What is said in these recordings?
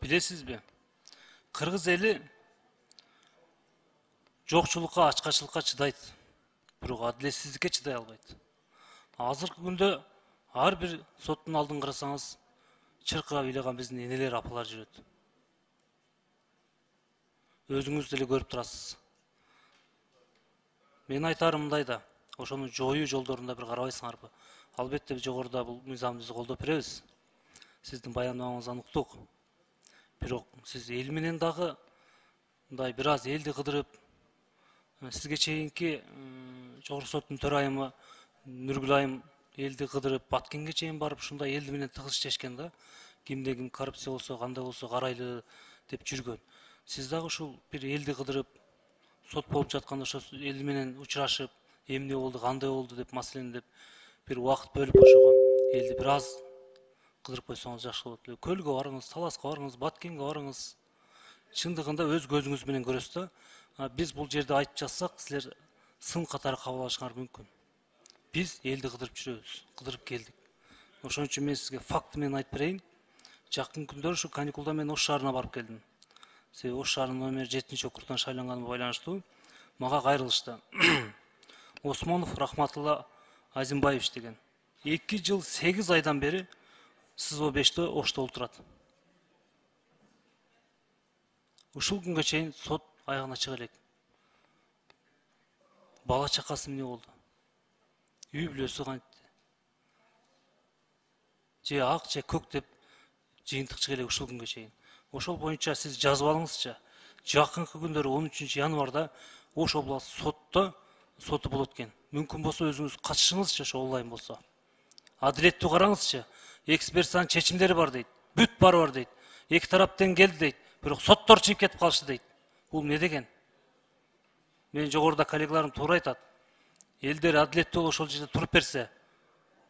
Bilesizби? Кыргыз эли жокчулукка, ачкачылыкка чыдайт. Бирок адилетсиздикке чыдай албайт. Азыркы күндө ар бир соттун алдын карасаңыз, чыркырап ыйлаган биздин энелер, апалар жүрөт. Өзүңүз деле көрүп турасыз. Мен айтарым мындай да, ошону жоюу жолдорунда бир карабайсыңарбы? Албетте жогоруда бул мыйзамды биз колдоп беребиз. Сиздин баяндамаңыз аныктык. Бирок сиз эл менен дагы мындай бир аз элди кыдырып, сизге чейинки жогорку соттун төрайымы Нургүл айым элди кыдырып, Баткенге чейин барып ушундай элди менен тыгыз иштешкен да. Кимде ким коррупция болсо, кандай болсо карайлы деп жүргөн. Сиз дагы ушул бир элди кыдырып, сот болуп жатканда ошо эл менен учурашып, эмне болду, кандай болду деп маселени деп бир убакыт бөлүп ошого элди бир аз кыдырып койсоңуз жакшы болот эле. Көлгө барыңыз, Таласка барыңыз, Баткенге барыңыз. Чындыгында өз көзүңүз менен көрөсүз да. Биз бул жерде айтып жатсак, силер сын катары кабыл алышыңар мүмкүн. Биз элди кыдырып жүрөбүз, кыдырып келдик. Ошон үчүн мен сизге факты менен айтып берейин. Жакын күндөрү ушу каникулда мен Ош шаарына барып келдим. Себеби Ош шаарынын номер 7-округтан шайланганыма байланыштуу мага кайрылышты. Осмонов Рахматулла Азимбаевич деген. 2 жыл 8 айдан бери СИЗО 5-те Ошто отурат. Ушул күнгө чейин сот аягына чыга элек. Бала чакасы эмне болду? Үй бүлөсү кантты? Же ак, же көк деп жыйынтык чыга элек ушул күнгө чейин. Ошол боюнча сиз жазып алыңызчы. Жакынкы күндөрү 13-январда Ош областык соту болот экен. Мүмкүн болсо өзүңүз катышыңызчы, ошо онлайн болсо. Адилеттүү караңызчы. Экспертизанын чечимдери бар дейт. Бүт бар дейт. Эки тараптан келди дейт. Бирок соттор чыгып кетип калышты дейт. Бул эмне деген? Мен жогоруда коллегаларым туура айтат. Элдер адилеттүү болуп ошол жерде туруп берсе,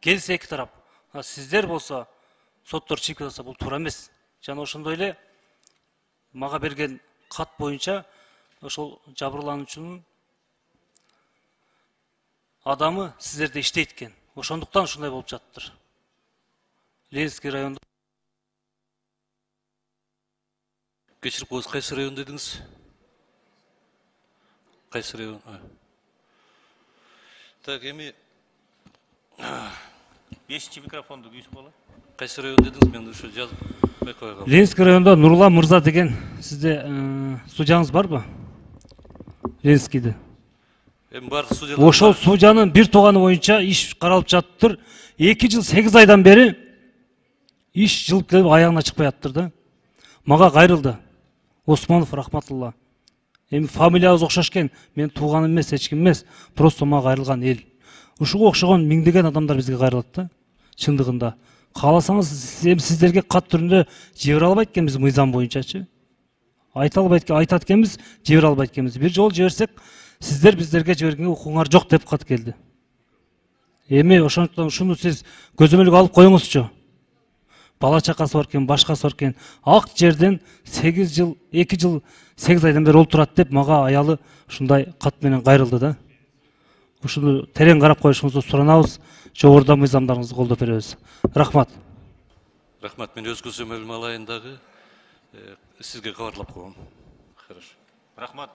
келсе эки тарап. Сиздер болсо соттор чыгып кетсе, бул туура эмес. Жана ошондой эле мага берген кат боюнча ошол жабырлануучунун адамы сиздерде иштейт экен. Ошондуктан ушундай болуп жатыптыр. Ленинский районда. Кечирип коюңуз, кайсы район дедиңиз? Кайсы район? Так, эми 5-чи микрофонду күйүп болот. Кайсы район дедиңиз? Мен ушу жазып койгом. Ленинский районда Нурлан Мырза деген сизде судьяңыз барбы? Ленинскийде. Эми баардык судьялар. Ошол судьянын бир тууганы боюнча иш каралып жатыптыр. 2 жыл 8 айдан бери иш жылып келип аягына чыкпай жатыптыр да. Мага кайрылды. Осмонов Рахматулла. Эми фамилиябыз окшош экен. Мен тууганым эмес, эч ким эмес. Просто мага кайрылган эл. Ушуга окшогон миңдеген адамдар бизге кайрылат да. Чындыгында. Кааласаңыз, сиздерге кат түрүндө жибере албайт экенбиз мыйзам боюнчачы. Айта албайт, айтат экенбиз, жибере албайт экенбиз. Бир жолу жиберсек, сиздер биздерге жибергенге укугуңар жок деп кат келди. Эми ошондуктан ушуну сиз көзөмөлгө алып коюңузчу. Бала чакасы бар экен, башкасы бар экен. Ак жерден 2 жыл 8 айдан бери отурат деп мага аялы ушундай кат менен кайрылды да. Ушуну терең карап коюшуңузду суранабыз. Жогоруда мыйзамдарыңызды колдоп беребиз. Рахмат. Рахмат, мен өз көзөмөлүмө алайын дагы. Сизге кабарлап коем. Хорошо. Рахмат.